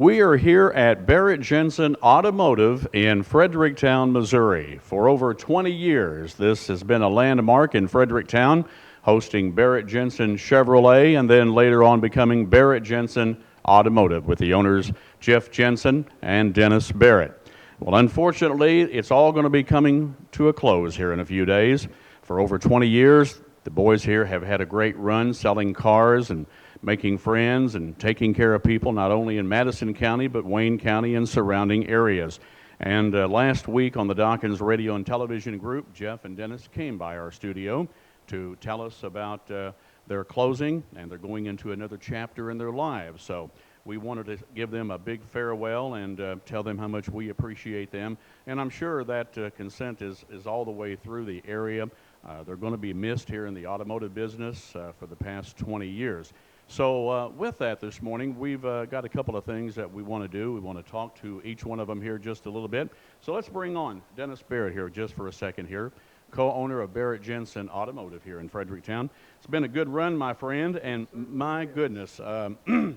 We are here at Barrett-Jensen Automotive in Fredericktown, Missouri. For over 20 years, this has been a landmark in Fredericktown, hosting Barrett-Jensen Chevrolet and then later on becoming Barrett-Jensen Automotive with the owners Jeff Jensen and Dennis Barrett. Well, unfortunately, it's all going to be coming to a close here in a few days. For over 20 years, the boys here have had a great run selling cars and making friends and taking care of people not only in Madison County but Wayne County and surrounding areas. And last week on the Dockins Radio and Television Group, Jeff and Dennis came by our studio to tell us about their closing, and they're going into another chapter in their lives. So we wanted to give them a big farewell and tell them how much we appreciate them. And I'm sure that consent is all the way through the area. They're going to be missed here in the automotive business for the past 20 years. So with that this morning, we've got a couple of things that we want to do. We want to talk to each one of them here just a little bit. So let's bring on Dennis Barrett here just for a second here, co-owner of Barrett-Jensen Automotive here in Fredericktown. It's been a good run, my friend, and my goodness,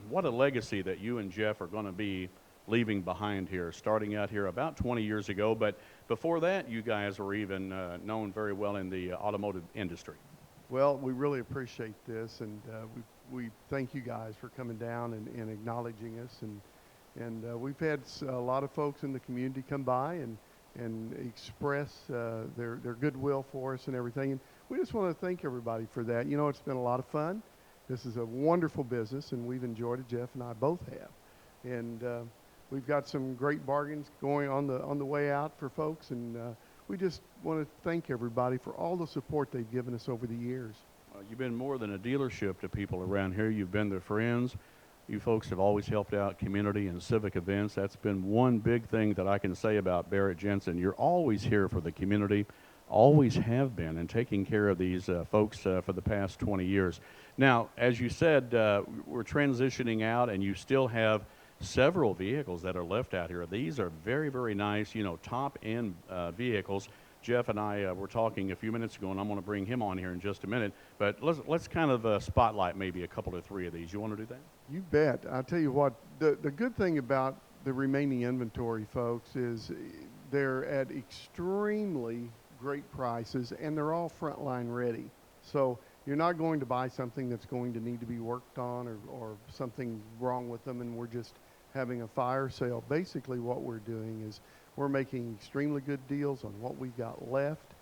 what a legacy that you and Jeff are going to be leaving behind here, starting out here about 20 years ago. But before that, you guys were even known very well in the automotive industry. Well, we really appreciate this, and we thank you guys for coming down and acknowledging us. And we've had a lot of folks in the community come by and express their goodwill for us and everything. And we just want to thank everybody for that. You know, it's been a lot of fun. This is a wonderful business, and we've enjoyed it. Jeff and I both have. And we've got some great bargains going on the way out for folks, and we just want to thank everybody for all the support they've given us over the years. You've been more than a dealership to people around here. You've been their friends. You folks have always helped out community and civic events. That's been one big thing that I can say about Barrett-Jensen. You're always here for the community, always have been, and taking care of these folks for the past 20 years. Now, as you said, we're transitioning out, and you still have several vehicles that are left out here. These are very, very nice, top-end vehicles. Jeff and I were talking a few minutes ago, and I'm going to bring him on here in just a minute. But let's kind of spotlight maybe a couple or three of these. You want to do that? You bet. I'll tell you what, the good thing about the remaining inventory, folks, is they're at extremely great prices, and they're all frontline ready. So you're not going to buy something that's going to need to be worked on or something wrong with them, and we're just having a fire sale. Basically what we're doing is we're making extremely good deals on what we got left.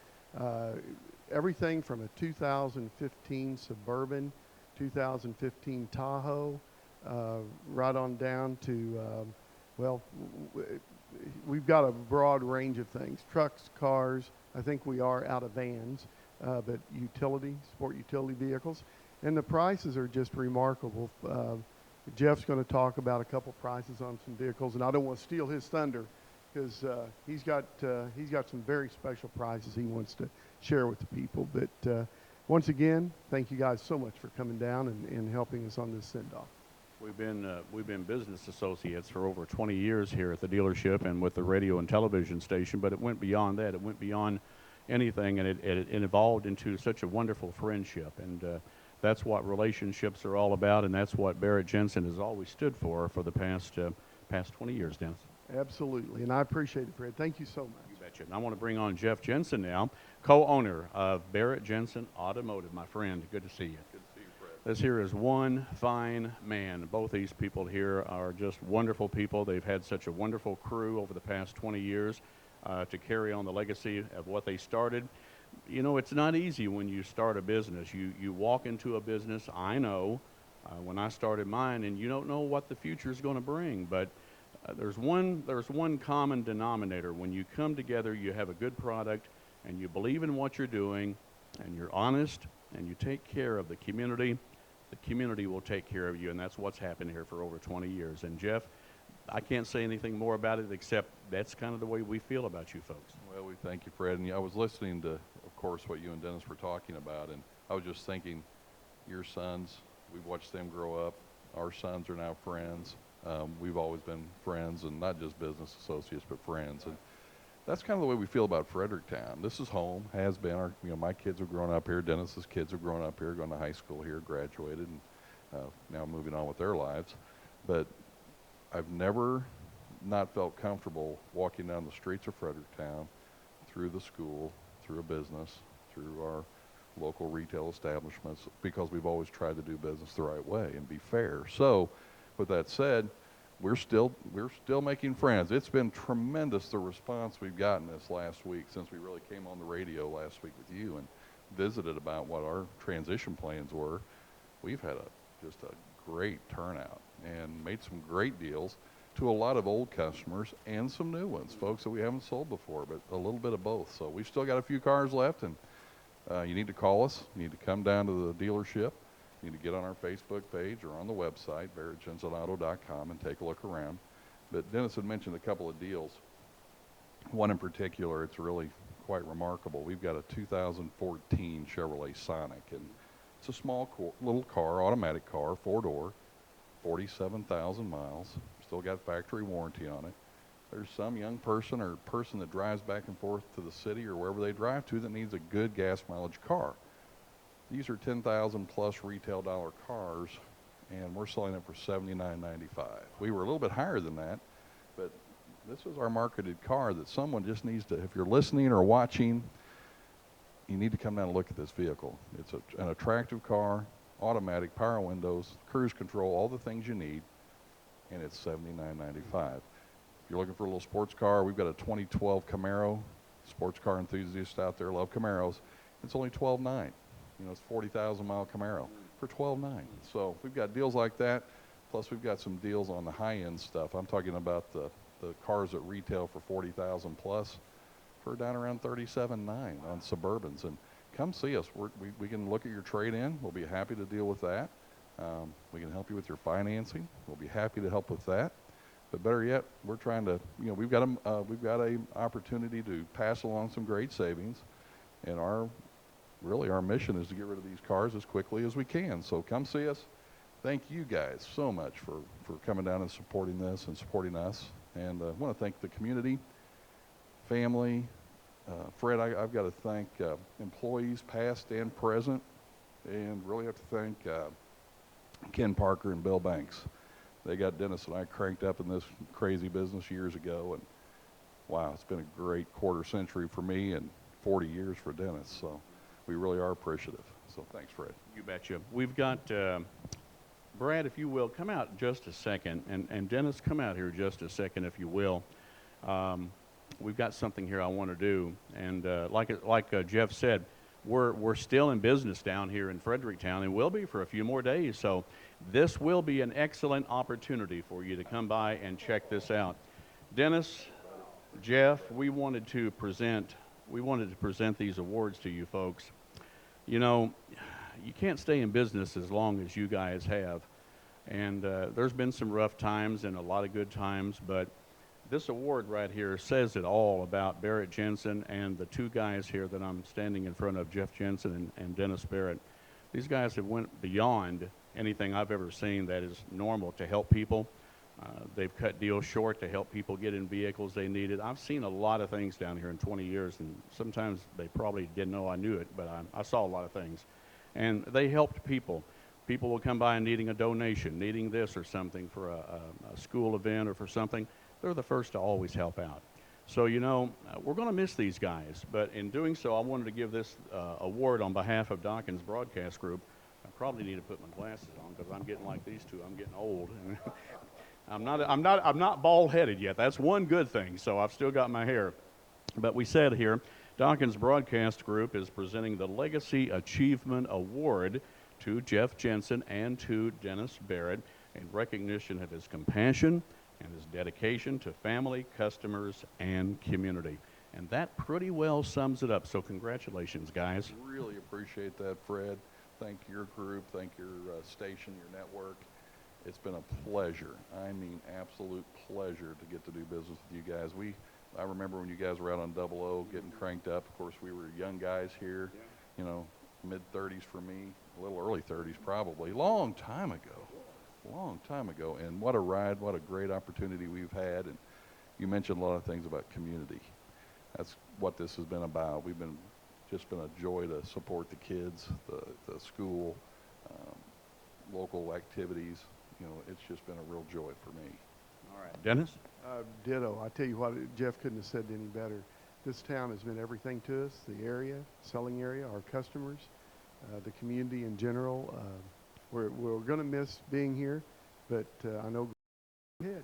Everything from a 2015 Suburban, 2015 Tahoe, right on down to, we've got a broad range of things. Trucks, cars, I think we are out of vans, but sport utility vehicles. And the prices are just remarkable. Jeff's going to talk about a couple prices on some vehicles, and I don't want to steal his thunder, because he's got some very special prizes he wants to share with the people. But once again, thank you guys so much for coming down and helping us on this send-off. We've been business associates for over 20 years here at the dealership and with the radio and television station, but it went beyond that. It went beyond anything, and it evolved into such a wonderful friendship. And that's what relationships are all about, and that's what Barrett-Jensen has always stood for the past 20 years, Dennis. Absolutely, and I appreciate it, Fred. Thank you so much. You betcha. And I want to bring on Jeff Jensen now, co-owner of Barrett-Jensen Automotive. My friend, good to see you. Good to see you, Fred. This here is one fine man. Both these people here are just wonderful people. They've had such a wonderful crew over the past 20 years to carry on the legacy of what they started. You know, it's not easy when you start a business. You walk into a business, I know, when I started mine, and you don't know what the future is going to bring, but there's one common denominator. When you come together, you have a good product, and you believe in what you're doing, and you're honest, and you take care of the community will take care of you, and that's what's happened here for over 20 years. And Jeff, I can't say anything more about it except that's kind of the way we feel about you folks. Well, we thank you, Fred. And I was listening to, of course, what you and Dennis were talking about, and I was just thinking, your sons, we've watched them grow up. Our sons are now friends. We've always been friends, and not just business associates, but friends. And that's kind of the way we feel about Fredericktown. This is home, has been. My kids have grown up here. Dennis's kids have grown up here, gone to high school here, graduated, and now moving on with their lives. But I've never not felt comfortable walking down the streets of Fredericktown, through the school, through a business, through our local retail establishments, because we've always tried to do business the right way and be fair. So, with that said, we're still making friends. It's been tremendous, the response we've gotten this last week, since we really came on the radio last week with you and visited about what our transition plans were. We've had just a great turnout and made some great deals to a lot of old customers and some new ones, folks that we haven't sold before, but a little bit of both. So we've still got a few cars left, and you need to call us. You need to come down to the dealership. You need to get on our Facebook page or on the website, Barrett-JensenAuto.com, and take a look around. But Dennis had mentioned a couple of deals. One in particular, it's really quite remarkable. We've got a 2014 Chevrolet Sonic, and it's a small little car, automatic car, 4-door, 47,000 miles. Still got factory warranty on it. There's some young person or person that drives back and forth to the city or wherever they drive to that needs a good gas mileage car. These are 10,000 plus retail dollar cars, and we're selling it for $79.95. We were a little bit higher than that, but this is our marketed car that someone just needs to, if you're listening or watching, you need to come down and look at this vehicle. It's an attractive car, automatic, power windows, cruise control, all the things you need, and it's $79.95. If you're looking for a little sports car, we've got a 2012 Camaro. Sports car enthusiasts out there love Camaros. It's only $12.9. You know, it's 40,000 mile Camaro for $12.9. So we've got deals like that. Plus we've got some deals on the high end stuff. I'm talking about the cars that retail for 40,000 plus for down around $37.9 on Suburbans. And come see us. We can look at your trade-in. We'll be happy to deal with that. We can help you with your financing. We'll be happy to help with that. But better yet, we're trying to, you know, we've got a opportunity to pass along some great savings, and our mission is to get rid of these cars as quickly as we can. So come see us. Thank you guys so much for coming down and supporting this and supporting us. And I want to thank the community, family. Fred, I've got to thank employees past and present, and really have to thank Ken Parker and Bill Banks. They got Dennis and I cranked up in this crazy business years ago, and wow, it's been a great quarter century for me and 40 years for Dennis. So we really are appreciative. So thanks, Fred. You betcha. We've got, Brad, if you will, come out just a second, and Dennis, come out here just a second, if you will. We've got something here I want to do, and like Jeff said, we're still in business down here in Fredericktown, and will be for a few more days. So this will be an excellent opportunity for you to come by and check this out. Dennis, Jeff, we wanted to present these awards to you folks. You know, you can't stay in business as long as you guys have, and there's been some rough times and a lot of good times, but this award right here says it all about Barrett-Jensen and the two guys here that I'm standing in front of, Jeff Jensen and Dennis Barrett. These guys have went beyond anything I've ever seen that is normal to help people. They've cut deals short to help people get in vehicles they needed. I've seen a lot of things down here in 20 years, and sometimes they probably didn't know I knew it, but I saw a lot of things. And they helped people. People will come by and needing a donation, needing this or something for a school event or for something. They're the first to always help out. So, you know, we're going to miss these guys, but in doing so, I wanted to give this award on behalf of Dockins Broadcast Group. I probably need to put my glasses on because I'm getting like these two. I'm getting old. I'm not bald-headed yet. That's one good thing, so I've still got my hair. But we said here, Dockins Broadcast Group is presenting the Legacy Achievement Award to Jeff Jensen and to Dennis Barrett in recognition of his compassion and his dedication to family, customers, and community. And that pretty well sums it up. So congratulations, guys. Really appreciate that, Fred. Thank your group. Thank your station, your network. It's been a pleasure. I mean, absolute pleasure to get to do business with you guys. I remember when you guys were out on 00 getting cranked up. Of course, we were young guys here, you know, mid-30s for me, a little early 30s probably. Long time ago. And what a ride, what a great opportunity we've had. And you mentioned a lot of things about community. That's what this has been about. Just been a joy to support the kids, the school, local activities. You know, it's just been a real joy for me. All right. Dennis? Ditto. I tell you what, Jeff couldn't have said it any better. This town has been everything to us, the area, selling area, our customers, the community in general. We're going to miss being here, but I know go ahead.